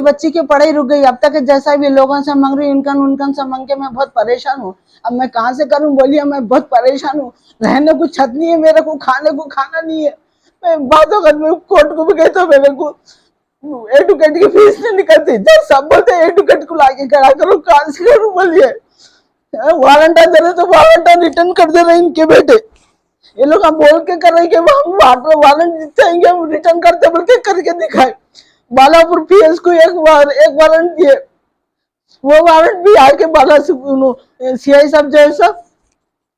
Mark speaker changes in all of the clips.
Speaker 1: बच्ची की पढ़ाई रुक गई। अब तक जैसा भी लोगों से मांग रही हूँ, इनकम उनकम से मांग के मैं बहुत परेशान हूँ। अब मैं कहाँ से करूँ बोलिए, मैं बहुत परेशान हूँ। रहने को छत नहीं है मेरे को, खाने को खाना नहीं है। मैं बातों कर, मैं कोर्ट को भी गई तो मेरे को एडवोकेट की फीस नहीं निकलती। जब सब बोलते एडवोकेट को लाके खड़ा करो, कहाँ से करूँ बोलिए। वारंट दे रहे तो वारंट रिटर्न कर दे रहे इनके बेटे। ये लोग हम बोल के कर रहे कि हम वारंट चाहेंगे, हम रिटर्न करते बोल के करके दिखाए। बालापुर पीएस को एक वारंट दिए, वो वारंट भी आके बाला सीआई साहब जो है सब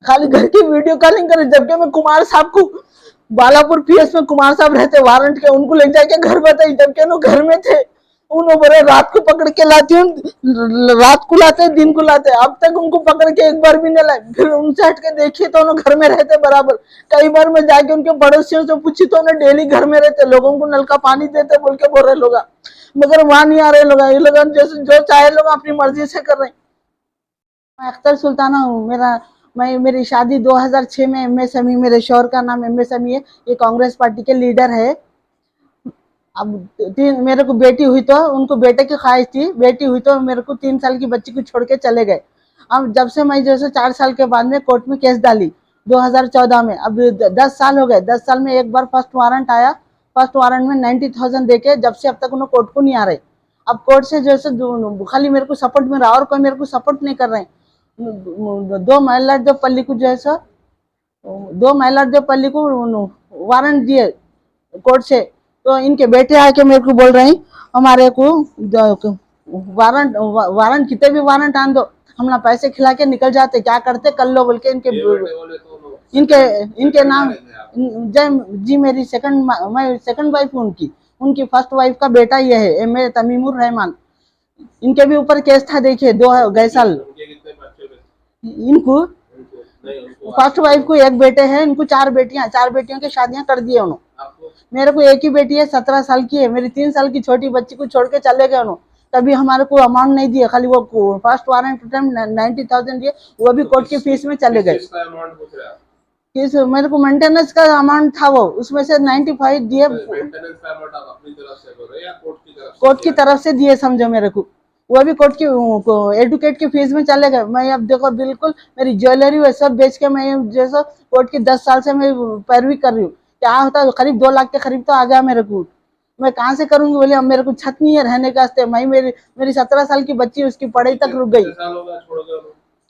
Speaker 1: खाली घर की वीडियो कॉलिंग करे। जबकि मैं कुमार साहब को, बालापुर पीएस में कुमार साहब रहते वारंट के, उनको ले जाके घर बताई। जबकि वो घर में थे, उन्होंने बोले रात को पकड़ के लाती हूँ, रात को लाते दिन को लाते। अब तक उनको पकड़ के एक बार भी नहीं लाए। फिर उनसे हट के देखिए तो उन्होंने घर में रहते बराबर। कई बार मैं जाके उनके पड़ोसियों से पूछी तो उन्हें डेली घर में रहते, लोगों को नल का पानी देते बोल के बोल रहे लोग। मगर वहां नहीं आ रहे लोग। ये लोग जैसे जो चाहे लोग अपनी मर्जी से कर रहे हैं। मैं अख्तर सुल्ताना हूँ। मेरी शादी 2006 में एमएस अमी, मेरे शौहर का नाम एमएस अमी है, ये कांग्रेस पार्टी के लीडर है। अब मेरे को बेटी हुई तो उनको बेटे की ख्वाहिश थी, बेटी हुई तो मेरे को 3 साल की बच्ची को छोड़ के चले गए। अब जब से मैं जैसे 4 साल के बाद में कोर्ट में केस डाली 2014 में, अब 10 साल हो गए। 10 साल में एक बार फर्स्ट वारंट आया। फर्स्ट वारंट में 90,000 देके जब से अब तक उन्हें कोर्ट को नहीं आ रहे। अब कोर्ट से जैसे खाली मेरे को सपोर्ट मिल रहा और कोई मेरे को सपोर्ट नहीं कर रहे। 2 महिला को जो है सो 2 महिला को वारंट दिए कोर्ट से। तो इनके बेटे आके मेरे को बोल रहे हैं हमारे को वारंट कितने भी वारंट आन दो, हम ना पैसे खिला के निकल जाते, क्या करते कर लो बोल के। इनके इनके नाम जय जी, मेरी मैं सेकंड वाइफ हूँ उनकी। उनकी फर्स्ट वाइफ का बेटा ये है एमए तमीमुर रहमान। इनके भी ऊपर केस था, देखिए गए साल। इनको फर्स्ट वाइफ को एक बेटे हैं, इनको 4 बेटियां, 4 बेटियों की शादियां कर दी है उन्होंने। मेरे को एक ही बेटी है, 17 साल की है। मेरी 3 साल की छोटी बच्ची को छोड़ के चले गए उन्होंने। कभी हमारे को अमाउंट नहीं दिया, खाली वो फर्स्ट वारंट टाइम 90,000 दिए, वो भी कोर्ट की फीस में चले गए। किस मेरे को मेंटेनेंस का अमाउंट था वो, उसमें से 95 दिए। कोर्ट की तरफ से दिए समझो मेरे को, वो भी कोर्ट की एडवोकेट की फीस में चले गए। मैं अब देखो बिल्कुल मेरी ज्वेलरी वो सब बेच के मैं जैसा कोर्ट की 10 साल से मैं पैरवी कर रही हूँ। क्या होता है, करीब 2 लाख के करीब तो आ गया मेरे को। मैं कहाँ से करूंगी बोले, अब मेरे को छत नहीं है रहने का। मैं मेरी 17 साल की बच्ची, उसकी पढ़ाई तक रुक गई।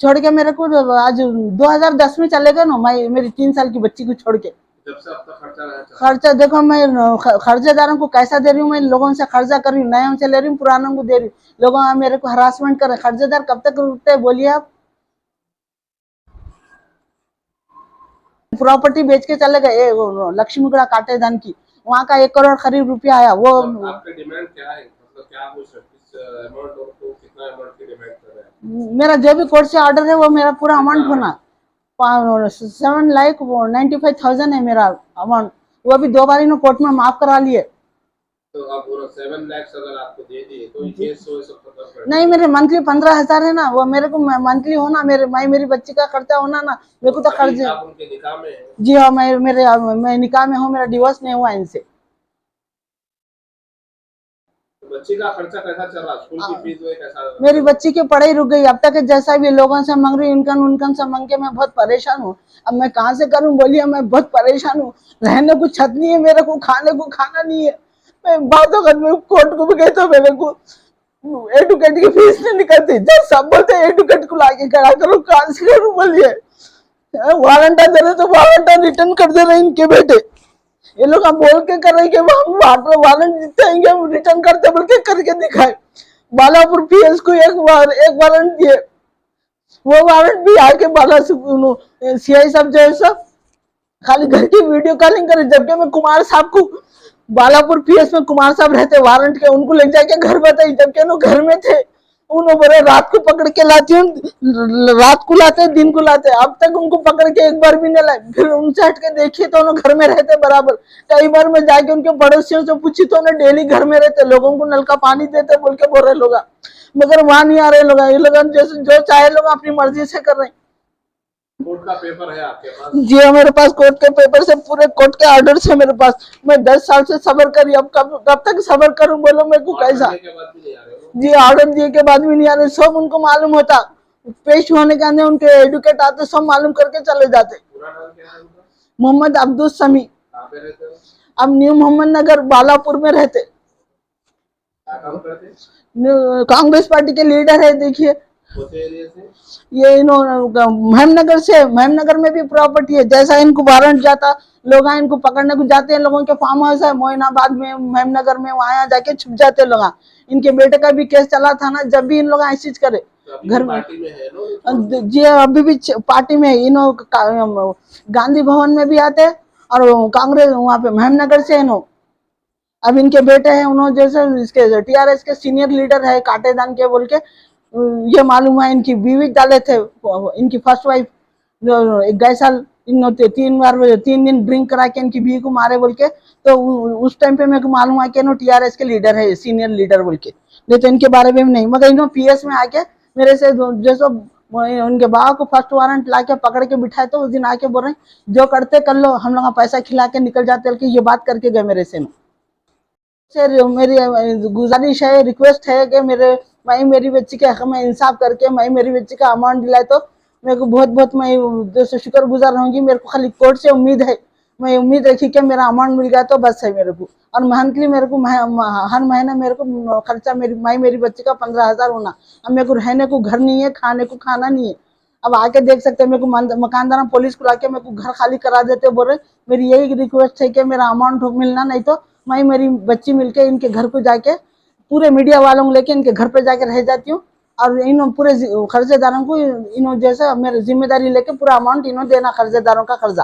Speaker 1: छोड़ के मेरे को आज 2010 में चले गए ना, मैं मेरी 3 साल की बच्ची को छोड़ के।
Speaker 2: जब से अब तक
Speaker 1: खर्चा देखो, मैं खर्चेदारों को कैसा दे रही हूँ, मैं लोगों से खर्चा कर रही हूँ, नयों से ले रही हूँ, पुरानों को दे रही हूँ। लोग मेरे को हरासमेंट कर रहे हैं। खर्चेदार कब तक रुकते हैं बोलिए आप। प्रॉपर्टी बेच के चले गए लक्ष्मीगुड़ा काटेदान की, वहाँ का 1 करोड़ करीब रुपया आया। वो
Speaker 2: आपका डिमांड क्या है, मतलब क्या आप किस अमाउंट और को कितना अमाउंट की डिमांड कर रहे हैं?
Speaker 1: मेरा जो भी कोर्ट से ऑर्डर है वो मेरा पूरा अमाउंट होना 7,95,000 है मेरा अमाउंट। वो भी 2 बार इन्होंने कोर्ट में माफ करा लिए।
Speaker 2: तो आप 7 लाख अगर आपको दे दिए तो केस सब खत्म
Speaker 1: नहीं, मेरे मंथली 15,000 है ना, वो मेरे को मंथली होना, मेरी बच्ची का खर्चा होना ना, मेरे को तो खर्च।
Speaker 2: आप उनके निकाह में हैं?
Speaker 1: जी हाँ, मैं निकाह में हूँ, मेरा डिवोर्स नहीं हुआ इनसे।
Speaker 2: बच्ची का खर्चा कैसा चल रहा है, स्कूल की फीस वो कैसा?
Speaker 1: मेरी बच्ची की पढ़ाई रुक गई। अब तक जैसा भी लोगों से मांग रही हूँ, इनकम से मांग के मैं बहुत परेशान हूँ। अब मैं कहाँ से करूँ बोलिए, मैं बहुत परेशान हूँ। रहने को छत नहीं है मेरे को, खाने को खाना नहीं है। मैं बातों कर, मैं कोर्ट को भी गई तो मेरे को एडवोकेट की फीस नहीं निकलती। जब सब बोलते एडवोकेट को लाके खड़ा करो, कहाँ से करूँ बोलिए। वारंट दे रहे तो वारंट रिटर्न कर दे रहे इनके बेटे। ये लोग हम बोल के कर रहे कि हम वारंट चाहेंगे, हम रिटर्न करते बोल के करके दिखाए। बालापुर पीएस को एक वारंट दिए, वो वारंट भी आके बाला सीआई साहब जो है सब खाली घर की वीडियो कॉलिंग करे। जबकि मैं कुमार साहब को, बालापुर पीएस में कुमार साहब रहते वारंट के, उनको ले जाके घर बताई। जबकि वो घर में थे, उन्होंने बोले रात को पकड़ के लाती हूँ, रात को लाते दिन को लाते। अब तक उनको पकड़ के एक बार भी नहीं लाए। फिर उनसे हट के देखिए तो उन्हें घर में रहते बराबर। कई बार मैं जाके उनके पड़ोसियों से पूछी तो उन्हें डेली घर में रहते, लोगों को नल का पानी देते बोल के बोल रहे लोग। मगर वहां नहीं आ रहे लोग। ये लोग जैसे जो चाहे लोग अपनी मर्जी से कर रहे हैं।
Speaker 2: कोर्ट का पेपर है आपके पास?
Speaker 1: जी हाँ, मेरे पास कोर्ट के पेपर से, पूरे कोर्ट के ऑर्डर से मेरे पास। मैं 10 साल से सबर करी, अब कब तक सबर करूं, बोलो मेरे को कैसा।
Speaker 2: ऑर्डर के बाद भी नहीं आ रहे हो?
Speaker 1: जी, ऑर्डर दिए के बाद भी नहीं आ रहे, सब उनको मालूम होता, पेश होने के अंदर उनके एडवोकेट आते, सब मालूम करके चले जाते।
Speaker 2: पूरा नाम क्या है उनका?
Speaker 1: मोहम्मद अब्दुल समी।
Speaker 2: कहाँ पे रहते हो?
Speaker 1: अब न्यू मोहम्मद नगर बालापुर में रहते।
Speaker 2: क्या काम करते हैं?
Speaker 1: कांग्रेस पार्टी के लीडर है, देखिए।
Speaker 2: कौन से एरिया से?
Speaker 1: ये इन्होंने महमनगर से, महमनगर में भी प्रॉपर्टी है। जैसा इनको वारंट जाता, लोग इनको पकड़ने को जाते हैं, लोगों के फार्म हाउस है मोइनाबाद में, महमनगर में, वहां जाके छुप जाते लोग। इनके बेटे का भी केस चला था ना, जब भी इन लोग ऐसी करे
Speaker 2: तो अभी
Speaker 1: घर
Speaker 2: भी
Speaker 1: में।
Speaker 2: पार्टी में है ना?
Speaker 1: जी, अभी भी पार्टी में गांधी भवन में भी आते, और कांग्रेस वहां पे महमनगर से इन्हों। अब इनके बेटे हैं, उन्होंने जैसे इसके टीआरएस के सीनियर लीडर है काटेदान के बोल के, ये मालूम है इनकी बीवी डाले थे, इनकी फर्स्ट वाइफ, जो 21 साल इन्होंने 3 दिन ड्रिंक करा के इनकी बीवी को मारे बोल के। तो उस टाइम पे मेरे को मालूम है कि इन्हों टीआरएस के लीडर है, सीनियर लीडर बोल के। नहीं तो इनके बारे में नहीं, मगर इन्हों पीएस में आके मेरे से जैसे उनके बाबा को फर्स्ट वारंट ला के पकड़ के बिठाए, तो उस दिन आके बोल रहे जो करते कर लो, हम लोग पैसा खिला के निकल जाते, ये बात करके गए मेरे से। मेरी गुजारिश है, रिक्वेस्ट है कि मैं मेरी बच्ची के हक में इंसाफ करके मैं मेरी बच्ची का अमाउंट दिलाए, तो मेरे को बहुत बहुत मैं जैसे शुक्रगुजार रहूंगी। मेरे को खाली कोर्ट से उम्मीद है, मैं उम्मीद रखी कि मेरा अमाउंट मिल गया तो बस है मेरे को। और मंथली मेरे को हर महीने मेरे को खर्चा मेरी बच्ची का 15,000 होना। अब मेरे को रहने को घर नहीं है, खाने को खाना नहीं है। अब आके देख सकते हैं, मेरे को मकानदार पुलिस को लाके मेरे को घर खाली करा देते, बोल रहे। मेरी यही रिक्वेस्ट है कि मेरा अमाउंट मिलना, नहीं तो मैं मेरी बच्ची मिलके इनके घर को जाके पूरे मीडिया वालों को लेके इनके घर पे जाके रह जाती हूँ, और इन पूरे कर्जेदारों को, इन जैसा मेरी जिम्मेदारी लेके पूरा अमाउंट इन्हों देना, कर्जेदारों का कर्जा।